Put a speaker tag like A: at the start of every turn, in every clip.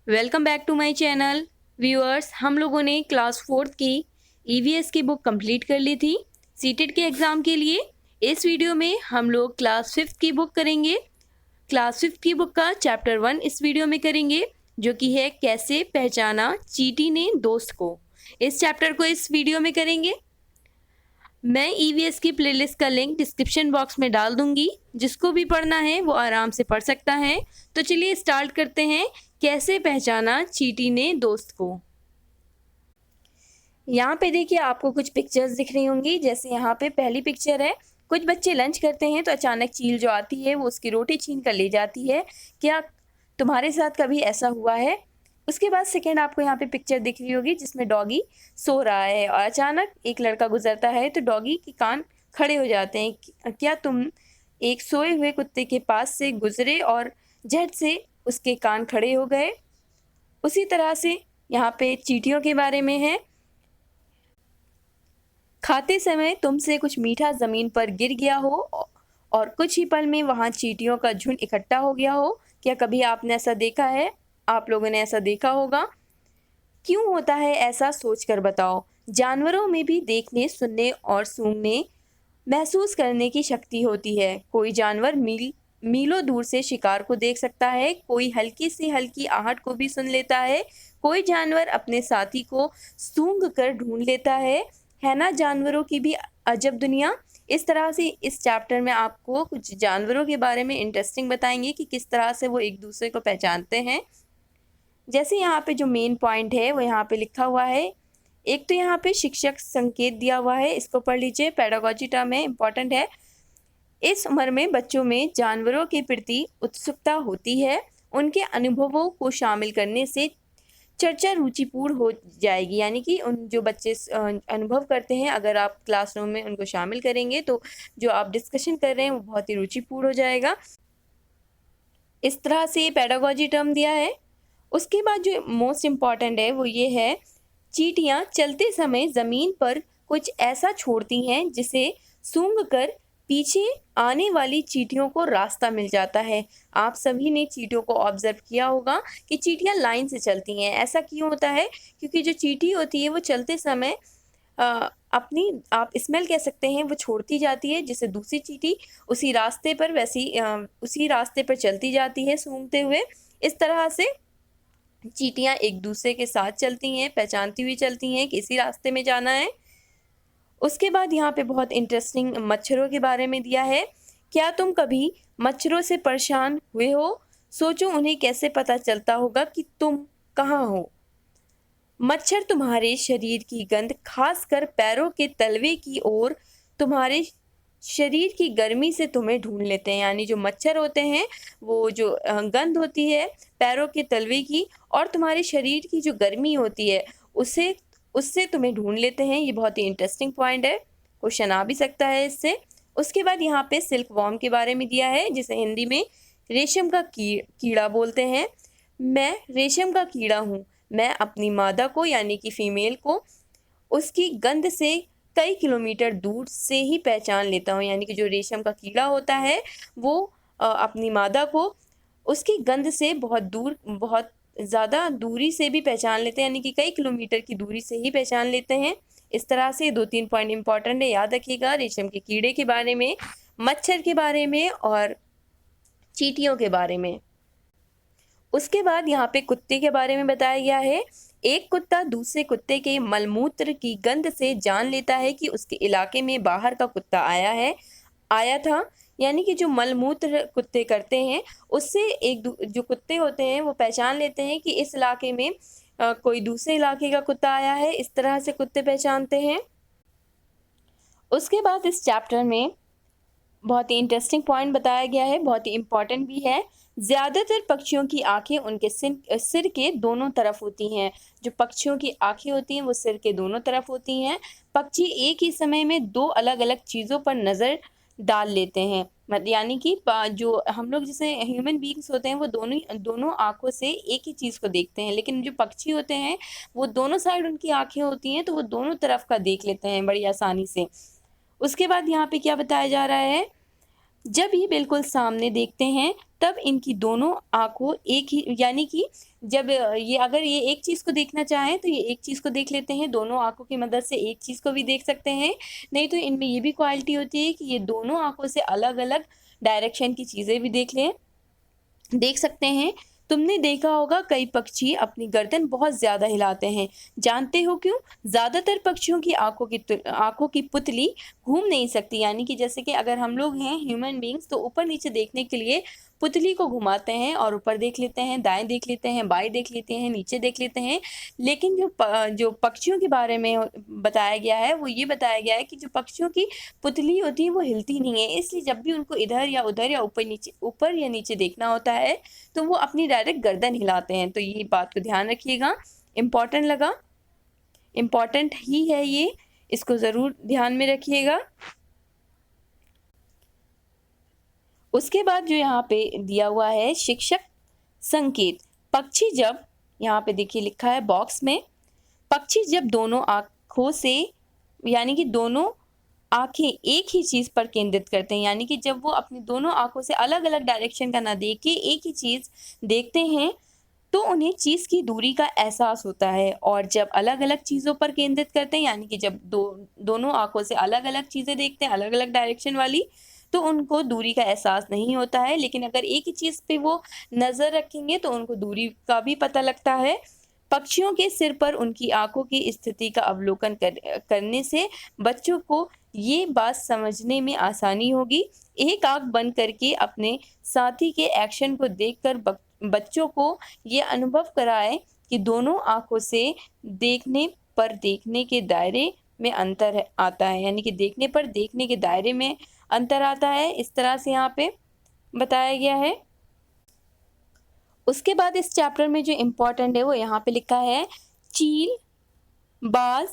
A: Welcome back to my channel viewers. हम लोगों ने क्लास फोर्थ की ईवीएस की बुक कंप्लीट कर ली थी सीटेट के एग्ज़ाम के लिए। इस वीडियो में हम लोग क्लास फिफ्थ की बुक करेंगे। क्लास फिफ्थ की बुक का चैप्टर 1 इस वीडियो में करेंगे, जो कि है कैसे पहचाना चींटी ने दोस्त को। इस चैप्टर को इस वीडियो में करेंगे। मैं ईवीएस की प्लेलिस्ट का लिंक डिस्क्रिप्शन बॉक्स में डाल दूंगी, जिसको भी पढ़ना है वो आराम से पढ़ सकता है। तो चलिए स्टार्ट करते हैं। कैसे पहचाना चींटी ने दोस्त को। यहाँ पे देखिए आपको कुछ पिक्चर्स दिख रही होंगी। जैसे यहाँ पे पहली पिक्चर है, कुछ बच्चे लंच करते हैं तो अचानक चील जो आती है वो उसकी रोटी छीन कर ले जाती है। क्या तुम्हारे साथ कभी ऐसा हुआ है? उसके बाद सेकेंड आपको यहाँ पे पिक्चर दिख रही होगी जिसमें डॉगी सो रहा है और अचानक एक लड़का गुजरता है तो डॉगी के कान खड़े हो जाते हैं। क्या तुम एक सोए हुए कुत्ते के पास से गुजरे और झट से उसके कान खड़े हो गए? उसी तरह से यहाँ पे चींटियों के बारे में है। खाते समय तुमसे कुछ मीठा जमीन पर गिर गया हो और कुछ ही पल में वहां चींटियों का झुंड इकट्ठा हो गया हो। क्या कभी आपने ऐसा देखा है? आप लोगों ने ऐसा देखा होगा। क्यों होता है ऐसा, सोच कर बताओ। जानवरों में भी देखने, सुनने और सूंघने, महसूस करने की शक्ति होती है। कोई जानवर मीलों दूर से शिकार को देख सकता है, कोई हल्की से हल्की आहट को भी सुन लेता है, कोई जानवर अपने साथी को सूंघ कर ढूंढ लेता है ना। जानवरों की भी अजब दुनिया। इस तरह से इस चैप्टर में आपको कुछ जानवरों के बारे में इंटरेस्टिंग बताएंगे कि किस तरह से वो एक दूसरे को पहचानते हैं। जैसे यहाँ पे जो मेन पॉइंट है वो यहाँ पे लिखा हुआ है। एक तो यहाँ पे शिक्षक संकेत दिया हुआ है, इसको पढ़ लीजिए। पेडागोजी टर्म है, इंपॉर्टेंट है। इस उम्र में बच्चों में जानवरों के प्रति उत्सुकता होती है। उनके अनुभवों को शामिल करने से चर्चा रुचिपूर्ण हो जाएगी। यानी कि उन जो बच्चे अनुभव करते हैं, अगर आप क्लासरूम में उनको शामिल करेंगे तो जो आप डिस्कशन कर रहे हैं वो बहुत ही रुचिपूर्ण हो जाएगा। इस तरह से पेडागोजी टर्म दिया है। उसके बाद जो मोस्ट इम्पॉर्टेंट है वो ये है, चींटियां चलते समय जमीन पर कुछ ऐसा छोड़ती हैं जिसे सूंघ कर पीछे आने वाली चींटियों को रास्ता मिल जाता है। आप सभी ने चींटियों को ऑब्जर्व किया होगा कि चींटियां लाइन से चलती हैं। ऐसा क्यों होता है? क्योंकि जो चींटी होती है वो चलते समय अपनी, आप स्मेल कह सकते हैं, वो छोड़ती जाती है, जिससे दूसरी चींटी उसी रास्ते पर उसी रास्ते पर चलती जाती है सूंघते हुए। इस तरह से चींटियां एक दूसरे के साथ चलती हैं, पहचानती हुई चलती हैं कि इसी रास्ते में जाना है। उसके बाद यहाँ पे बहुत इंटरेस्टिंग मच्छरों के बारे में दिया है। क्या तुम कभी मच्छरों से परेशान हुए हो? सोचो उन्हें कैसे पता चलता होगा कि तुम कहाँ हो। मच्छर तुम्हारे शरीर की गंध, खासकर पैरों के तलवे की ओर, तुम्हारे शरीर की गर्मी से तुम्हें ढूंढ लेते हैं। यानी जो मच्छर होते हैं वो जो गंध होती है पैरों के तलवे की और तुम्हारे शरीर की जो गर्मी होती है उससे उससे तुम्हें ढूंढ लेते हैं। ये बहुत ही इंटरेस्टिंग पॉइंट है, क्वेश्चन आ भी सकता है इससे। उसके बाद यहाँ पे सिल्क वॉर्म के बारे में दिया है, जिसे हिंदी में रेशम का कीड़ा बोलते हैं। मैं रेशम का कीड़ा हूँ। मैं अपनी मादा को यानी कि फीमेल को उसकी गंध से कई किलोमीटर दूर से ही पहचान लेता हूँ। यानी कि जो रेशम का कीड़ा होता है वो अपनी मादा को उसकी गंध से बहुत ज़्यादा दूरी से भी पहचान लेते हैं। यानी कि कई किलोमीटर की दूरी से ही पहचान लेते हैं। इस तरह से 2-3 पॉइंट इंपॉर्टेंट है, याद रखिएगा। रेशम के कीड़े के बारे में, मच्छर के बारे में और चींटियों के बारे में। उसके बाद यहाँ पे कुत्ते के बारे में बताया गया है। एक कुत्ता दूसरे कुत्ते के मलमूत्र की गंध से जान लेता है कि उसके इलाके में बाहर का कुत्ता आया था। यानी कि जो मलमूत्र कुत्ते करते हैं उससे जो कुत्ते होते हैं वो पहचान लेते हैं कि इस इलाके में कोई दूसरे इलाके का कुत्ता आया है। इस तरह से कुत्ते पहचानते हैं। उसके बाद इस चैप्टर में बहुत ही इंटरेस्टिंग पॉइंट बताया गया है, बहुत ही इम्पोर्टेंट भी है। ज़्यादातर पक्षियों की आंखें उनके सिर के दोनों तरफ होती हैं। जो पक्षियों की आंखें होती हैं वो सिर के दोनों तरफ होती हैं। पक्षी एक ही समय में दो अलग अलग चीज़ों पर नज़र डाल लेते हैं। यानी कि जो हम लोग जैसे ह्यूमन बीइंग्स होते हैं वो दोनों आंखों से एक ही चीज़ को देखते हैं, लेकिन जो पक्षी होते हैं वो दोनों साइड उनकी आंखें होती हैं तो वो दोनों तरफ का देख लेते हैं बड़ी आसानी से। उसके बाद यहाँ पे क्या बताया जा रहा है, जब ये बिल्कुल सामने देखते हैं तब इनकी दोनों आँखों एक ही, यानी कि जब ये अगर ये एक चीज़ को देखना चाहें तो ये एक चीज़ को देख लेते हैं, दोनों आँखों की मदद से एक चीज़ को भी देख सकते हैं। नहीं तो इनमें ये भी क्वालिटी होती है कि ये दोनों आँखों से अलग-अलग डायरेक्शन की चीज़ें भी देख सकते हैं। तुमने देखा होगा कई पक्षी अपनी गर्दन बहुत ज़्यादा हिलाते हैं। जानते हो क्यों? ज़्यादातर पक्षियों की आँखों की पुतली घूम नहीं सकती, यानी कि जैसे कि अगर हम लोग हैं ह्यूमन बीइंग्स तो ऊपर-नीचे देखने के लिए पुतली को घुमाते हैं और ऊपर देख लेते हैं, दाएँ देख लेते हैं, बाएँ देख लेते हैं, नीचे देख लेते हैं। लेकिन जो पक्षियों के बारे में बताया गया है, वो ये बताया गया है कि जो पक्षियों की पुतली होती है वो हिलती नहीं है, इसलिए जब भी उनको इधर या उधर या ऊपर या नीचे देखना होता है तो वो अपनी डायरेक्ट गर्दन हिलाते हैं। तो ये बात को ध्यान रखिएगा, इम्पोर्टेंट लगा, इम्पोर्टेंट ही है ये, इसको ज़रूर ध्यान में रखिएगा। उसके बाद जो यहाँ पे दिया हुआ है शिक्षक संकेत। पक्षी जब, यहाँ पे देखिए लिखा है बॉक्स में, पक्षी जब दोनों आँखों से, यानी कि दोनों आँखें एक ही चीज़ पर केंद्रित करते हैं, यानी कि जब वो अपनी दोनों आँखों से अलग-अलग डायरेक्शन का ना देख के एक ही चीज़ देखते हैं, तो उन्हें चीज़ की दूरी का एहसास होता है। और जब अलग-अलग चीज़ों पर केंद्रित करते हैं, यानी कि जब दोनों आँखों से अलग-अलग चीज़ें देखते हैं, अलग-अलग डायरेक्शन वाली, तो उनको दूरी का एहसास नहीं होता है। लेकिन अगर एक ही चीज़ पे वो नज़र रखेंगे तो उनको दूरी का भी पता लगता है। पक्षियों के सिर पर उनकी आँखों की स्थिति का अवलोकन करने से बच्चों को ये बात समझने में आसानी होगी। एक आँख बंद करके अपने साथी के एक्शन को देखकर बच्चों को ये अनुभव कराएं कि दोनों आँखों से देखने पर देखने के दायरे में अंतर आता है, यानी कि देखने पर देखने के दायरे में अंतर आता है। इस तरह से यहाँ पे बताया गया है। उसके बाद इस चैप्टर में जो इम्पोर्टेंट है वो यहाँ पे लिखा है, चील, बाज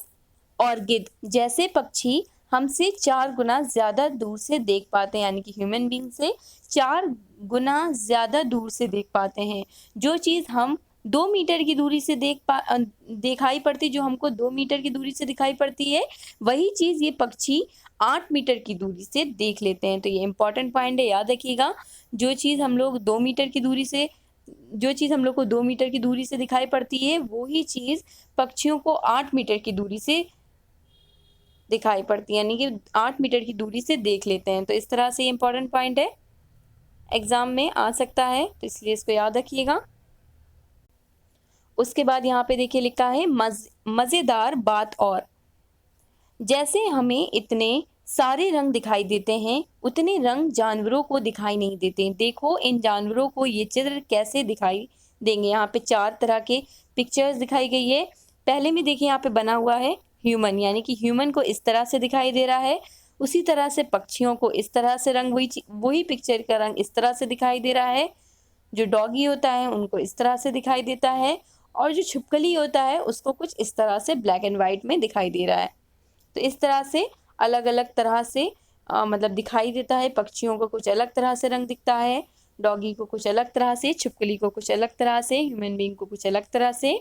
A: और गिद्ध जैसे पक्षी हमसे 4 गुना ज़्यादा दूर से देख पाते हैं, यानी कि ह्यूमन बीइंग से 4 गुना ज़्यादा दूर से देख पाते हैं। जो चीज़ हम 2 मीटर की दूरी से दिखाई पड़ती, जो हमको 2 मीटर की दूरी से दिखाई पड़ती है, वही चीज़ ये पक्षी 8 मीटर की दूरी से देख लेते हैं। तो ये इम्पोर्टेंट पॉइंट है, याद रखिएगा। जो चीज़ हम लोग 2 मीटर की दूरी से जो चीज़ हम लोग को 2 मीटर की दूरी से दिखाई पड़ती है, वही चीज़ पक्षियों को 8 मीटर की दूरी से दिखाई पड़ती है, यानी कि 8 मीटर की दूरी से देख लेते हैं। तो इस तरह से इम्पोर्टेंट पॉइंट है, एग्ज़ाम में आ सकता है, तो इसलिए इसको याद रखिएगा। उसके बाद यहाँ पे देखिए लिखा है मज़ेदार बात और, जैसे हमें इतने सारे रंग दिखाई देते हैं, उतने रंग जानवरों को दिखाई नहीं देते। देखो इन जानवरों को ये चित्र कैसे दिखाई देंगे। यहाँ पे 4 तरह के पिक्चर्स दिखाई गई है। पहले में देखिए यहाँ पे बना हुआ है ह्यूमन, यानी कि ह्यूमन को इस तरह से दिखाई दे रहा है। उसी तरह से पक्षियों को इस तरह से रंग, वही पिक्चर का रंग इस तरह से दिखाई दे रहा है। जो डॉगी होता है उनको इस तरह से दिखाई देता है, और जो छिपकली होता है उसको कुछ इस तरह से ब्लैक एंड वाइट में दिखाई दे रहा है। तो इस तरह से अलग-अलग तरह से मतलब दिखाई देता है। पक्षियों को कुछ अलग तरह से रंग दिखता है, डॉगी को कुछ अलग तरह से, छिपकली को कुछ अलग तरह से, ह्यूमन बीइंग को कुछ अलग तरह से।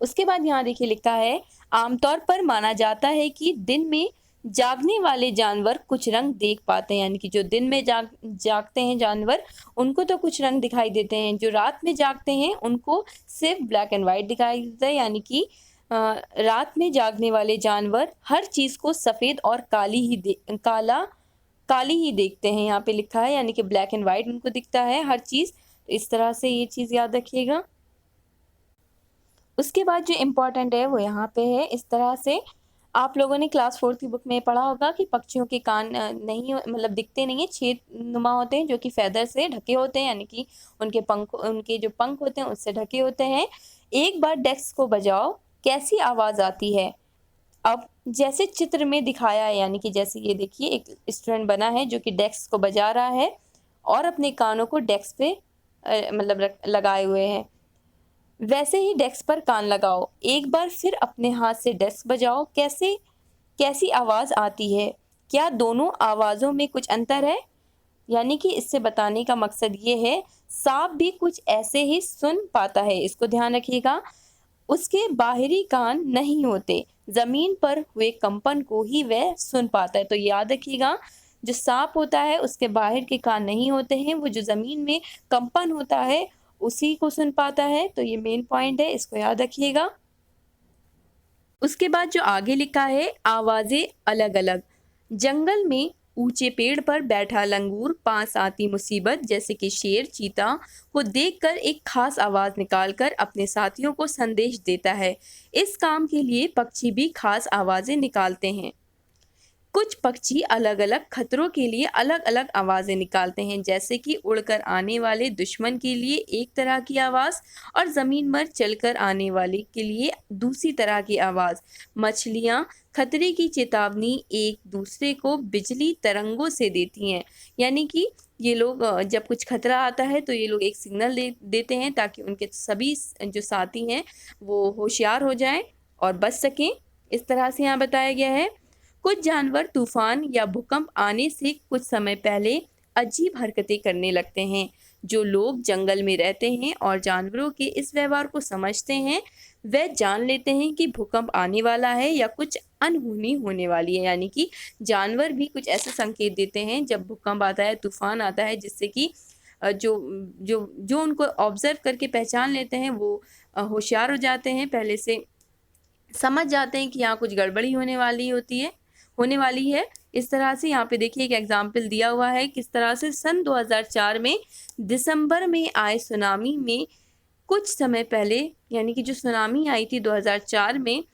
A: उसके बाद यहाँ देखिए लिखा है, आमतौर पर माना जाता है कि दिन में जागने वाले जानवर कुछ रंग देख पाते हैं, यानी कि जो दिन में जागते हैं जानवर उनको तो कुछ रंग दिखाई देते हैं, जो रात में जागते हैं उनको सिर्फ ब्लैक एंड वाइट दिखाई देता है। यानी कि रात में जागने वाले जानवर हर चीज़ को सफ़ेद और काली ही देखते हैं, यहाँ पे लिखा है, यानी कि ब्लैक एंड वाइट उनको दिखता है हर चीज़। तो इस तरह से ये चीज़ याद रखिएगा। उसके बाद जो इम्पोर्टेंट है वो यहाँ पे है, इस तरह से आप लोगों ने क्लास 4 की बुक में पढ़ा होगा कि पक्षियों के कान नहीं, मतलब दिखते नहीं है, छेद नुमा होते हैं जो कि फैदर से ढके होते हैं, यानी कि उनके जो पंख होते हैं उससे ढके होते हैं। एक बार डेस्क को बजाओ, कैसी आवाज़ आती है? अब जैसे चित्र में दिखाया है, यानी कि जैसे ये देखिए एक स्टूडेंट बना है जो कि डेस्क को बजा रहा है और अपने कानों को डेस्क पे मतलब लगाए हुए हैं। वैसे ही डेस्क पर कान लगाओ, एक बार फिर अपने हाथ से डेस्क बजाओ, कैसी आवाज़ आती है? क्या दोनों आवाज़ों में कुछ अंतर है? यानी कि इससे बताने का मकसद ये है, सांप भी कुछ ऐसे ही सुन पाता है, इसको ध्यान रखिएगा। उसके बाहरी कान नहीं होते, ज़मीन पर हुए कंपन को ही वह सुन पाता है। तो याद रखिएगा, जो सांप होता है उसके बाहर के कान नहीं होते हैं, वो जो ज़मीन में कंपन होता है उसी को सुन पाता है। तो ये मेन पॉइंट है, इसको याद रखिएगा। उसके बाद जो आगे लिखा है, आवाज़ें अलग अलग। जंगल में ऊंचे पेड़ पर बैठा लंगूर पास आती मुसीबत जैसे कि शेर चीता को देखकर एक खास आवाज़ निकालकर अपने साथियों को संदेश देता है। इस काम के लिए पक्षी भी खास आवाज़ें निकालते हैं। कुछ पक्षी अलग अलग खतरों के लिए अलग अलग आवाज़ें निकालते हैं, जैसे कि उड़कर आने वाले दुश्मन के लिए एक तरह की आवाज़ और ज़मीन पर चलकर आने वाले के लिए दूसरी तरह की आवाज़। मछलियाँ खतरे की चेतावनी एक दूसरे को बिजली तरंगों से देती हैं, यानी कि ये लोग जब कुछ खतरा आता है तो ये लोग एक सिग्नल देते हैं ताकि उनके सभी जो साथी हैं वो होशियार हो जाएं और बच सकें। इस तरह से यहाँ बताया गया है। कुछ जानवर तूफान या भूकंप आने से कुछ समय पहले अजीब हरकतें करने लगते हैं। जो लोग जंगल में रहते हैं और जानवरों के इस व्यवहार को समझते हैं, वे जान लेते हैं कि भूकंप आने वाला है या कुछ अनहोनी होने वाली है। यानी कि जानवर भी कुछ ऐसे संकेत देते हैं जब भूकंप आता है, तूफान आता है, जिससे कि जो जो जो उनको ऑब्जर्व करके पहचान लेते हैं वो होशियार हो जाते हैं, पहले से समझ जाते हैं कि यहाँ कुछ गड़बड़ी होने वाली है। इस तरह से यहाँ पे देखिए एक एग्जाम्पल दिया हुआ है किस तरह से सन 2004 में दिसंबर में आए सुनामी में कुछ समय पहले, यानी कि जो सुनामी आई थी 2004 में,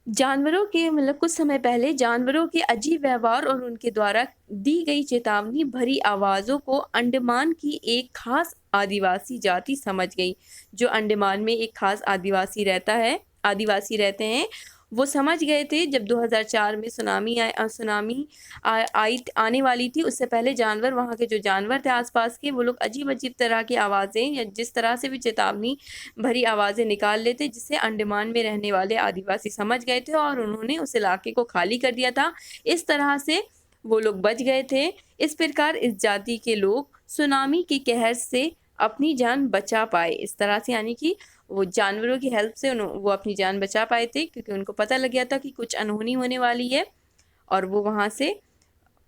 A: जानवरों के कुछ समय पहले जानवरों के अजीब व्यवहार और उनके द्वारा दी गई चेतावनी भरी आवाज़ों को अंडमान की एक खास आदिवासी जाति समझ गई। जो अंडमान में एक खास आदिवासी रहते हैं, वो समझ गए थे जब 2004 में सुनामी आने वाली थी। उससे पहले जानवर, वहाँ के जो जानवर थे आसपास के, वो लोग अजीब अजीब तरह की आवाज़ें या जिस तरह से भी चेतावनी भरी आवाज़ें निकाल लेते, जिससे अंडमान में रहने वाले आदिवासी समझ गए थे और उन्होंने उस इलाके को खाली कर दिया था। इस तरह से वो लोग बच गए थे। इस प्रकार इस जाति के लोग सुनामी के कहर से अपनी जान बचा पाए। इस तरह से यानी कि वो जानवरों की हेल्प से वो अपनी जान बचा पाए थे, क्योंकि उनको पता लग गया था कि कुछ अनहोनी होने वाली है और वो वहाँ से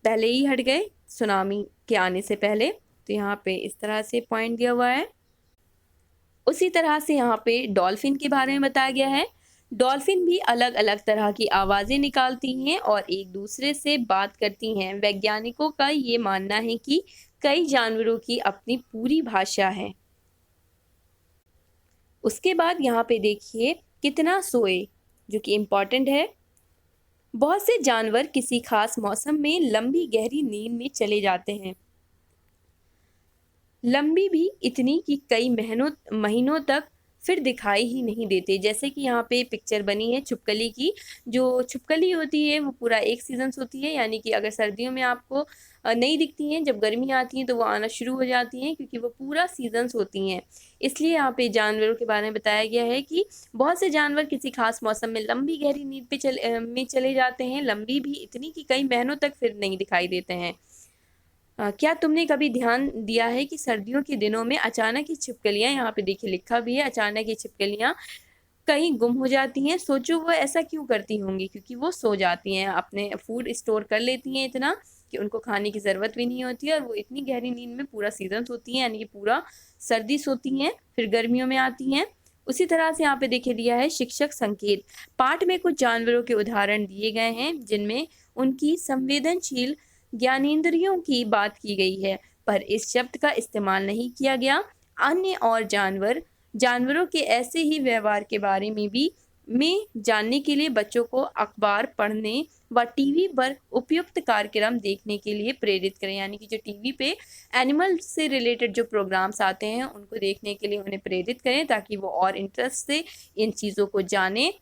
A: पहले ही हट गए सुनामी के आने से पहले। तो यहाँ पे इस तरह से पॉइंट दिया हुआ है। उसी तरह से यहाँ पे डॉल्फिन के बारे में बताया गया है। डॉल्फिन भी अलग अलग तरह की आवाज़ें निकालती हैं और एक दूसरे से बात करती हैं। वैज्ञानिकों का ये मानना है कि कई जानवरों की अपनी पूरी भाषा है। उसके बाद यहाँ पे देखिए कितना सोए, जो कि इम्पॉर्टेंट है। बहुत से जानवर किसी खास मौसम में लंबी गहरी नींद में चले जाते हैं, लंबी भी इतनी कि कई महीनों तक फिर दिखाई ही नहीं देते। जैसे कि यहाँ पे पिक्चर बनी है छिपकली की। जो छिपकली होती है वो पूरा एक सीजन होती है, यानी कि अगर सर्दियों में आपको नहीं दिखती हैं, जब गर्मी आती हैं तो वो आना शुरू हो जाती हैं, क्योंकि वो पूरा सीजन्स होती हैं। इसलिए यहाँ पे जानवरों के बारे में बताया गया है कि बहुत से जानवर किसी खास मौसम में लंबी गहरी नींद में चले जाते हैं, लंबी भी इतनी कि कई महीनों तक फिर नहीं दिखाई देते हैं। क्या तुमने कभी ध्यान दिया है कि सर्दियों के दिनों में अचानक ही छिपकलियाँ, यहाँ पे देखिए लिखा भी है, अचानक ही छिपकलियाँ कहीं गुम हो जाती हैं। सोचो वो ऐसा क्यों करती होंगी, क्योंकि वो सो जाती हैं, अपने फूड स्टोर कर लेती हैं इतना कि उनको खाने की ज़रूरत भी नहीं होती है, और वो इतनी गहरी नींद में पूरा सीजन सोती हैं, यानी कि पूरा सर्दी सोती हैं, फिर गर्मियों में आती हैं। उसी तरह से यहाँ पे देखिए दिया है शिक्षक संकेत। पाठ में कुछ जानवरों के उदाहरण दिए गए हैं जिनमें उनकी संवेदनशील ज्ञानेंद्रियों की बात की गई है, पर इस शब्द का इस्तेमाल नहीं किया गया। अन्य और जानवरों के ऐसे ही व्यवहार के बारे में जानने के लिए बच्चों को अखबार पढ़ने व टीवी पर उपयुक्त कार्यक्रम देखने के लिए प्रेरित करें। यानी कि जो टीवी पे एनिमल से रिलेटेड जो प्रोग्राम्स आते हैं उनको देखने के लिए उन्हें प्रेरित करें, ताकि वो और इंटरेस्ट से इन चीज़ों को जाने।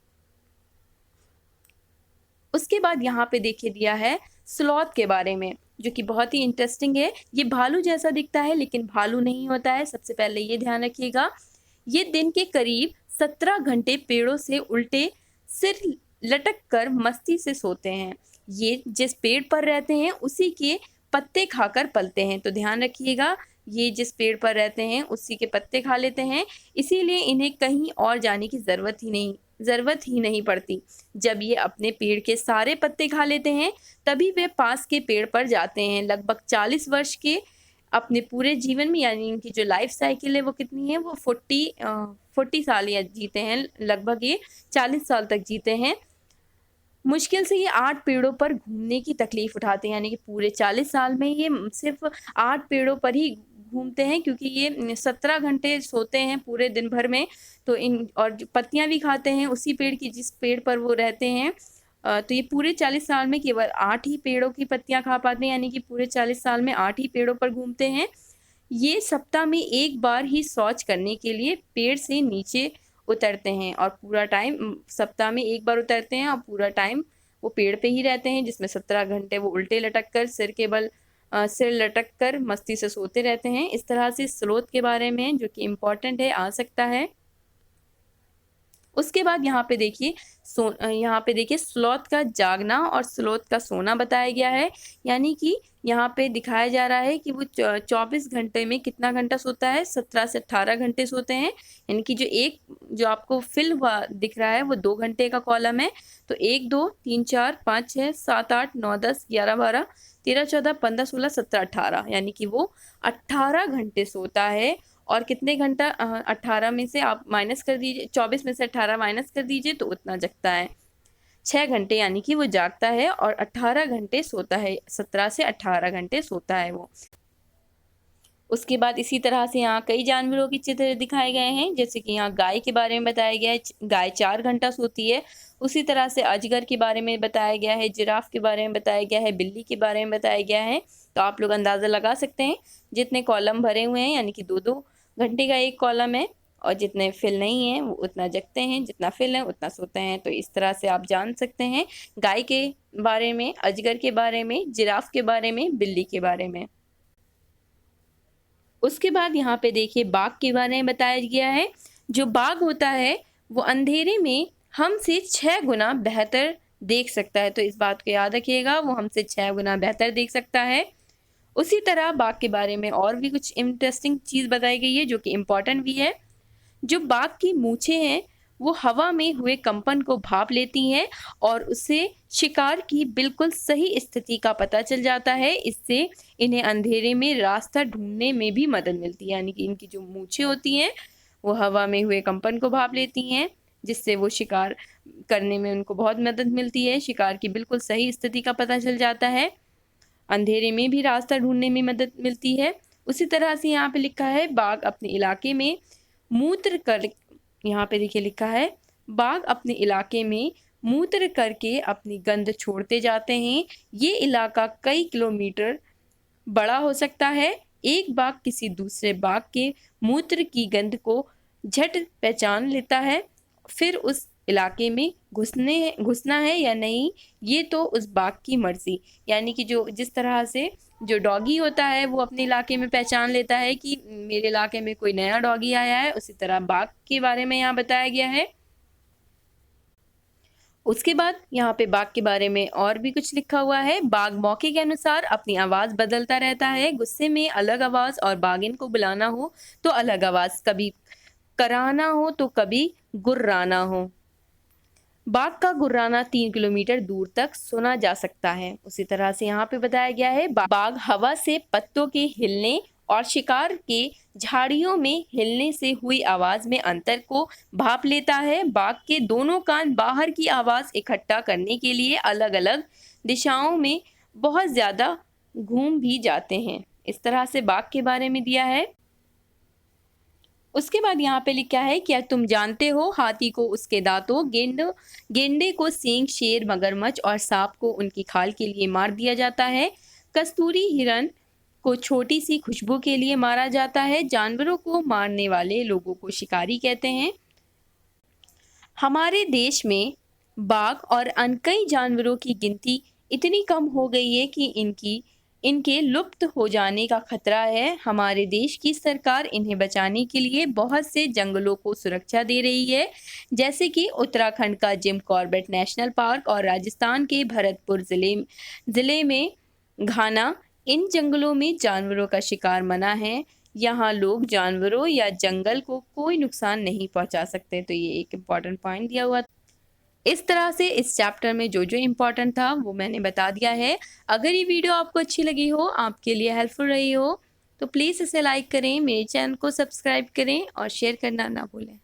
A: उसके बाद यहाँ पे देखिए दिया है स्लॉथ के बारे में, जो कि बहुत ही इंटरेस्टिंग है। ये भालू जैसा दिखता है लेकिन भालू नहीं होता है। सबसे पहले ये ध्यान रखिएगा। ये दिन के करीब 17 घंटे पेड़ों से उल्टे सिर लटक कर मस्ती से सोते हैं। ये जिस पेड़ पर रहते हैं उसी के पत्ते खाकर पलते हैं। तो ध्यान रखिएगा, ये जिस पेड़ पर रहते हैं उसी के पत्ते खा लेते हैं, इसीलिए इन्हें कहीं और जाने की ज़रूरत ही नहीं पड़ती। जब ये अपने पेड़ के सारे पत्ते खा लेते हैं तभी वे पास के पेड़ पर जाते हैं। लगभग 40 वर्ष के अपने पूरे जीवन में, यानी इनकी जो लाइफ साइकिल है वो कितनी है, वो 40 साल या जीते हैं, लगभग ये 40 साल तक जीते हैं। मुश्किल से ये 8 पेड़ों पर घूमने की तकलीफ उठाते हैं, यानी कि पूरे 40 साल में ये सिर्फ 8 पेड़ों पर ही घूमते हैं, क्योंकि ये 17 घंटे सोते हैं पूरे दिन भर में। तो इन और जो पत्तियां भी खाते हैं उसी पेड़ की, जिस पेड़ पर वो रहते हैं। तो ये पूरे 40 साल में केवल 8 ही पेड़ों की पत्तियां खा पाते हैं, यानी कि पूरे 40 साल में 8 ही पेड़ों पर घूमते हैं। ये सप्ताह में एक बार ही शौच करने के लिए पेड़ से नीचे उतरते हैं, और पूरा टाइम सप्ताह में एक बार उतरते हैं और पूरा टाइम वो पेड़ पे ही रहते हैं, जिसमें 17 घंटे वो उल्टे लटक कर सिर लटक कर मस्ती से सोते रहते हैं। इस तरह से स्लोथ के बारे में, जो कि इम्पोर्टेंट है, आ सकता है। उसके बाद यहाँ पे देखिए स्लॉथ का जागना और स्लॉथ का सोना बताया गया है। यानी कि यहाँ पे दिखाया जा रहा है कि वो 24 घंटे में कितना घंटा सोता है, 17 से 18 घंटे सोते हैं। यानी कि जो आपको फिल हुआ दिख रहा है वो 2 घंटे का कॉलम है। तो 1 2 3 4 5 6 7 8 9 10 11 12 13 14 15 16 17 18, यानी कि वो 18 घंटे सोता है। और कितने घंटा 18 में से आप माइनस कर दीजिए, 24 में से 18 माइनस कर दीजिए तो उतना जगता है 6 घंटे, यानी कि वो जागता है और 18 घंटे सोता है। 17 से 18 घंटे सोता है वो। उसके बाद इसी तरह से यहाँ कई जानवरों के चित्र दिखाए गए हैं, जैसे कि यहाँ गाय के बारे में बताया गया है, गाय 4 घंटा सोती है। उसी तरह से अजगर के बारे में बताया गया है, जिराफ के बारे में बताया गया है, बिल्ली के बारे में बताया गया है। तो आप लोग अंदाज़ा लगा सकते हैं, जितने कॉलम भरे हुए हैं, यानी कि 2-2 घंटे का एक कॉलम है, और जितने फिल नहीं हैं वो उतना जगते हैं, जितना फिल है उतना सोते हैं। तो इस तरह से आप जान सकते हैं गाय के बारे में, अजगर के बारे में, जिराफ के बारे में, बिल्ली के बारे में। उसके बाद यहाँ पे देखिए बाघ के बारे में बताया गया है। जो बाघ होता है वो अंधेरे में हमसे 6 गुना बेहतर देख सकता है। तो इस बात को याद रखिएगा, वो हमसे 6 गुना बेहतर देख सकता है। उसी तरह बाघ के बारे में और भी कुछ इंटरेस्टिंग चीज़ बताई गई है, जो कि इम्पॉर्टेंट भी है। जो बाघ की मूछें हैं वो हवा में हुए कंपन को भाप लेती हैं, और उससे शिकार की बिल्कुल सही स्थिति का पता चल जाता है। इससे इन्हें अंधेरे में रास्ता ढूंढने में भी मदद मिलती है। यानी कि इनकी जो मूछें होती हैं वो हवा में हुए कंपन को भाप लेती हैं, जिससे वो शिकार करने में उनको बहुत मदद मिलती है। शिकार की बिल्कुल सही स्थिति का पता चल जाता है, अंधेरे में भी रास्ता ढूंढने में मदद मिलती है। उसी तरह से यहाँ पे लिखा है बाघ अपने इलाके में मूत्र कर, यहाँ पे देखिए लिखा है बाघ अपने इलाके में मूत्र करके अपनी गंध छोड़ते जाते हैं। ये इलाका कई किलोमीटर बड़ा हो सकता है। एक बाघ किसी दूसरे बाघ के मूत्र की गंध को झट पहचान लेता है, फिर उस इलाके में घुसना है या नहीं ये तो उस बाघ की मर्जी। यानी कि जिस तरह से जो डॉगी होता है वो अपने इलाके में पहचान लेता है कि मेरे इलाके में कोई नया डॉगी आया है, उसी तरह बाघ के बारे में यहाँ बताया गया है। उसके बाद यहाँ पे बाघ के बारे में और भी कुछ लिखा हुआ है। बाघ मौके के अनुसार अपनी आवाज़ बदलता रहता है। गुस्से में अलग आवाज़ और बाघिन को बुलाना हो तो अलग आवाज़, कभी कराना हो तो कभी गुर्राना हो। बाघ का गुर्राना 3 किलोमीटर दूर तक सुना जा सकता है। उसी तरह से यहाँ पे बताया गया है बाघ हवा से पत्तों के हिलने और शिकार के झाड़ियों में हिलने से हुई आवाज में अंतर को भाप लेता है। बाघ के दोनों कान बाहर की आवाज इकट्ठा करने के लिए अलग अलग दिशाओं में बहुत ज्यादा घूम भी जाते हैं। इस तरह से बाघ के बारे में दिया है। उसके बाद यहाँ पे लिखा है क्या तुम जानते हो हाथी को उसके दांतों, गेंडे को सींग, शेर, मगरमच्छ और सांप को उनकी खाल के लिए मार दिया जाता है। कस्तूरी हिरन को छोटी सी खुशबू के लिए मारा जाता है। जानवरों को मारने वाले लोगों को शिकारी कहते हैं। हमारे देश में बाघ और अन्य कई जानवरों की गिनती इतनी कम हो गई है कि इनके लुप्त हो जाने का खतरा है। हमारे देश की सरकार इन्हें बचाने के लिए बहुत से जंगलों को सुरक्षा दे रही है, जैसे कि उत्तराखंड का जिम कॉर्बेट नेशनल पार्क और राजस्थान के भरतपुर जिले में घाना। इन जंगलों में जानवरों का शिकार मना है। यहाँ लोग जानवरों या जंगल को कोई नुकसान नहीं पहुंचा सकते। तो ये एक इम्पॉर्टेंट पॉइंट दिया हुआ। इस तरह से इस चैप्टर में जो जो इम्पोर्टेंट था वो मैंने बता दिया है। अगर ये वीडियो आपको अच्छी लगी हो, आपके लिए हेल्पफुल रही हो, तो प्लीज़ इसे लाइक करें, मेरे चैनल को सब्सक्राइब करें और शेयर करना ना भूलें।